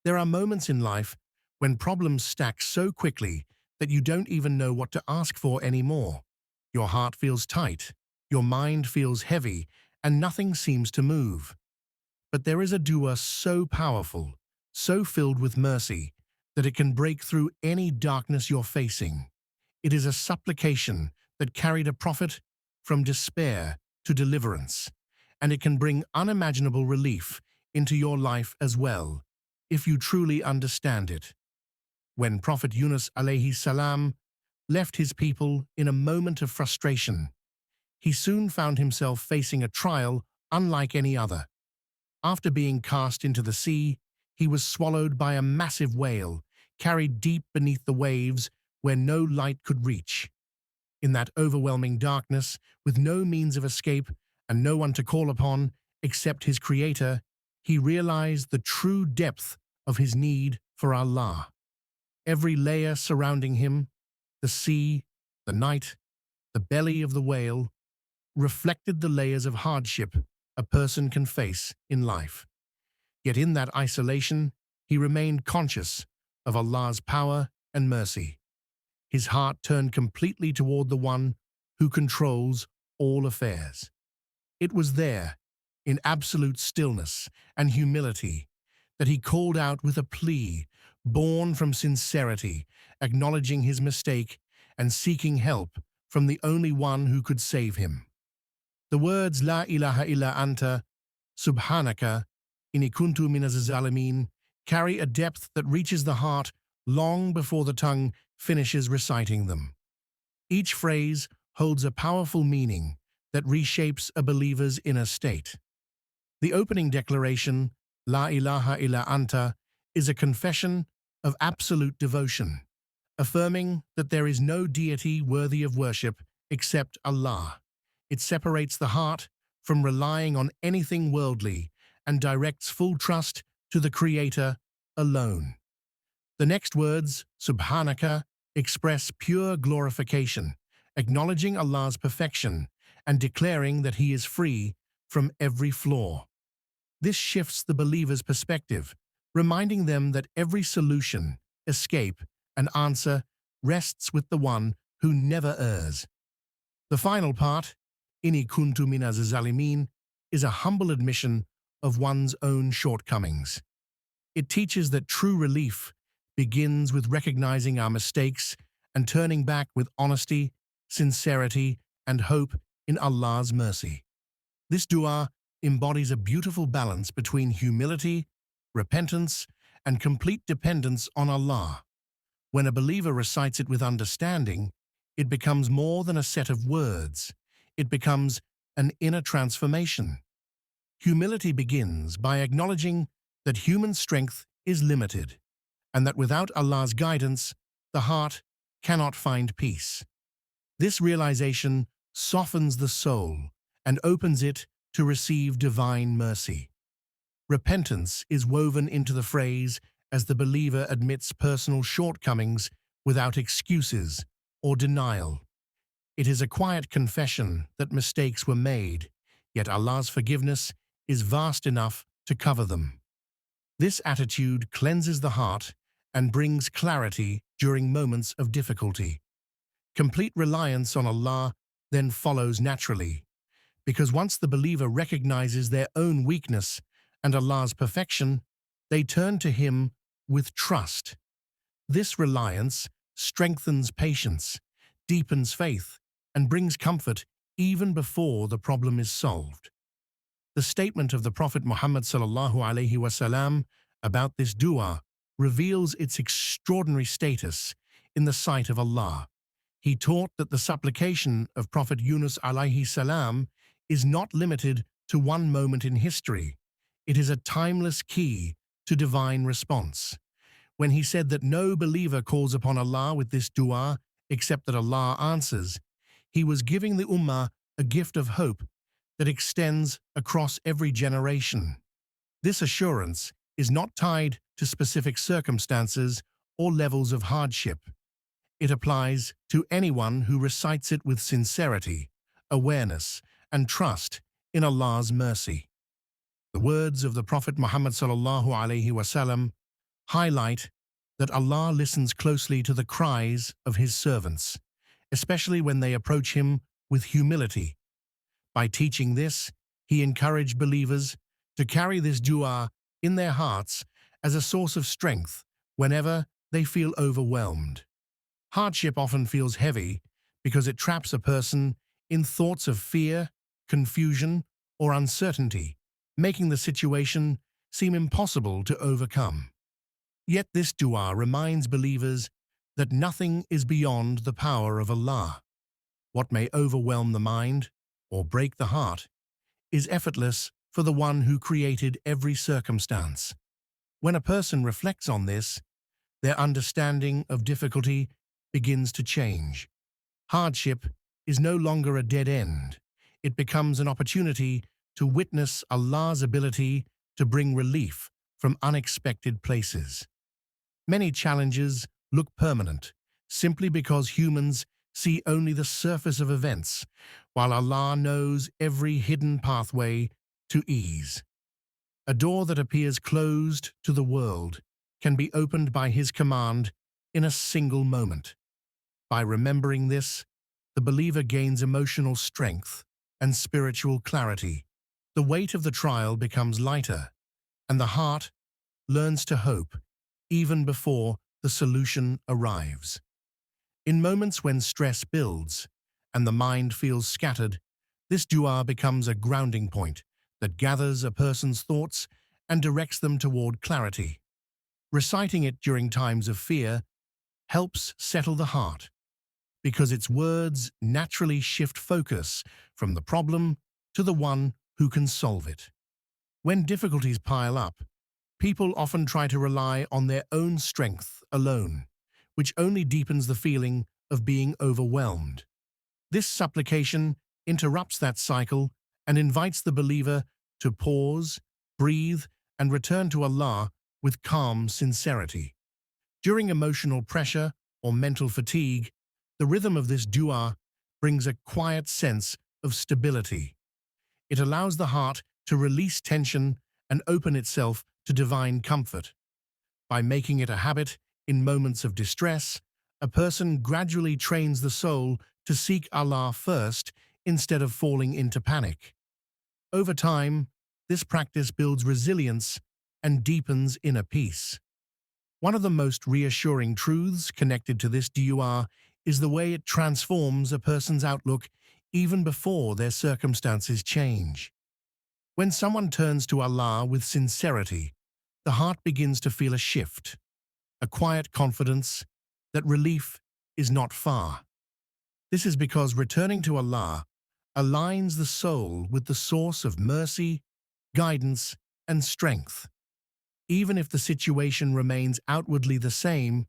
There are moments in life when problems stack so quickly that you don't even know what to ask for anymore. Your heart feels tight, your mind feels heavy, and nothing seems to move. But there is a dua so powerful, so filled with mercy, that it can break through any darkness you're facing. It is a supplication that carried a prophet from despair to deliverance, and it can bring unimaginable relief into your life as well, if you truly understand it. When Prophet Yunus alayhi salam left his people in a moment of frustration, he soon found himself facing a trial unlike any other. After being cast into the sea, he was swallowed by a massive whale, carried deep beneath the waves where no light could reach. In that overwhelming darkness, with no means of escape and no one to call upon except his Creator, he realized the true depth of his need for Allah. Every layer surrounding him, the sea, the night, the belly of the whale, reflected the layers of hardship a person can face in life. Yet in that isolation, he remained conscious of Allah's power and mercy. His heart turned completely toward the one who controls all affairs. It was there, in absolute stillness and humility, that he called out with a plea born from sincerity, acknowledging his mistake and seeking help from the only one who could save him. The words La ilaha illa anta, subhanaka, inni kuntu minaz zalimin carry a depth that reaches the heart long before the tongue finishes reciting them. Each phrase holds a powerful meaning that reshapes a believer's inner state. The opening declaration, La ilaha illa anta, is a confession of absolute devotion, affirming that there is no deity worthy of worship except Allah. It separates the heart from relying on anything worldly and directs full trust to the Creator alone. The next words, Subhanaka, express pure glorification, acknowledging Allah's perfection and declaring that He is free from every flaw. This shifts the believer's perspective, reminding them that every solution, escape, and answer rests with the one who never errs. The final part, Inni kuntu minaz zalimin, is a humble admission of one's own shortcomings. It teaches that true relief begins with recognizing our mistakes and turning back with honesty, sincerity, and hope in Allah's mercy. This dua embodies a beautiful balance between humility, repentance, and complete dependence on Allah. When a believer recites it with understanding, it becomes more than a set of words. It becomes an inner transformation. Humility begins by acknowledging that human strength is limited, and that without Allah's guidance, the heart cannot find peace. This realization softens the soul and opens it to receive divine mercy. Repentance is woven into the phrase as the believer admits personal shortcomings without excuses or denial. It is a quiet confession that mistakes were made, yet Allah's forgiveness is vast enough to cover them. This attitude cleanses the heart and brings clarity during moments of difficulty. Complete reliance on Allah then follows naturally, because once the believer recognizes their own weakness and Allah's perfection, they turn to Him with trust. This reliance strengthens patience, deepens faith, and brings comfort even before the problem is solved. The statement of the Prophet Muhammad sallallahu alaihi wasallam about this dua reveals its extraordinary status in the sight of Allah. He taught that the supplication of Prophet Yunus alaihi salam is not limited to one moment in history. It is a timeless key to divine response. When he said that no believer calls upon Allah with this dua except that Allah answers, he was giving the ummah a gift of hope that extends across every generation. This assurance is not tied to specific circumstances or levels of hardship. It applies to anyone who recites it with sincerity, awareness, and trust in Allah's mercy. The words of the Prophet Muhammad sallallahu alaihi wasallam highlight that Allah listens closely to the cries of His servants, especially when they approach Him with humility. By teaching this, He encouraged believers to carry this dua in their hearts as a source of strength whenever they feel overwhelmed. Hardship often feels heavy because it traps a person in thoughts of fear, confusion, or uncertainty, making the situation seem impossible to overcome. Yet this dua reminds believers that nothing is beyond the power of Allah. What may overwhelm the mind or break the heart is effortless for the one who created every circumstance. When a person reflects on this, their understanding of difficulty begins to change. Hardship is no longer a dead end. It becomes an opportunity to witness Allah's ability to bring relief from unexpected places. Many challenges look permanent, simply because humans see only the surface of events, while Allah knows every hidden pathway to ease. A door that appears closed to the world can be opened by His command in a single moment. By remembering this, the believer gains emotional strength and spiritual clarity. The weight of the trial becomes lighter, and the heart learns to hope even before the solution arrives. In moments when stress builds and the mind feels scattered, this dua becomes a grounding point that gathers a person's thoughts and directs them toward clarity. Reciting it during times of fear helps settle the heart, because its words naturally shift focus from the problem to the one who can solve it. When difficulties pile up, people often try to rely on their own strength alone, which only deepens the feeling of being overwhelmed. This supplication interrupts that cycle and invites the believer to pause, breathe, and return to Allah with calm sincerity. During emotional pressure or mental fatigue, the rhythm of this dua brings a quiet sense of stability. It allows the heart to release tension and open itself to divine comfort. By making it a habit in moments of distress, a person gradually trains the soul to seek Allah first instead of falling into panic. Over time, this practice builds resilience and deepens inner peace. One of the most reassuring truths connected to this dua is the way it transforms a person's outlook even before their circumstances change. When someone turns to Allah with sincerity, the heart begins to feel a shift, a quiet confidence that relief is not far. This is because returning to Allah aligns the soul with the source of mercy, guidance, and strength. Even if the situation remains outwardly the same,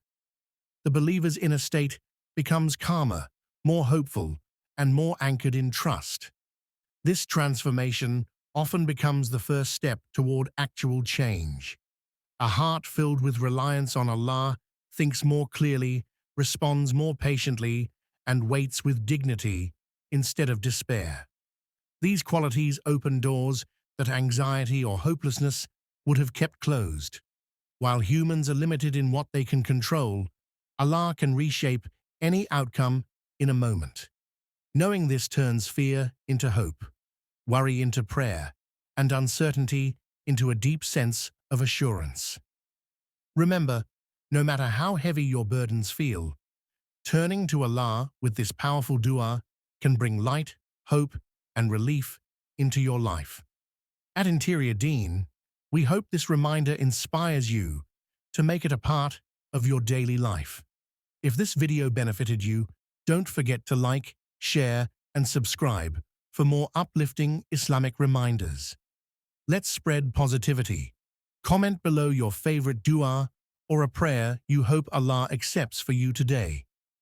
the believer's inner state becomes calmer, more hopeful, and more anchored in trust. This transformation often becomes the first step toward actual change. A heart filled with reliance on Allah thinks more clearly, responds more patiently, and waits with dignity instead of despair. These qualities open doors that anxiety or hopelessness would have kept closed. While humans are limited in what they can control, Allah can reshape any outcome in a moment. Knowing this turns fear into hope, worry into prayer, and uncertainty into a deep sense of assurance. Remember, no matter how heavy your burdens feel, turning to Allah with this powerful dua can bring light, hope, and relief into your life. At Interior Deen, we hope this reminder inspires you to make it a part of your daily life. If this video benefited you, don't forget to like, share, and subscribe for more uplifting Islamic reminders. Let's spread positivity. Comment below your favorite dua or a prayer you hope Allah accepts for you today.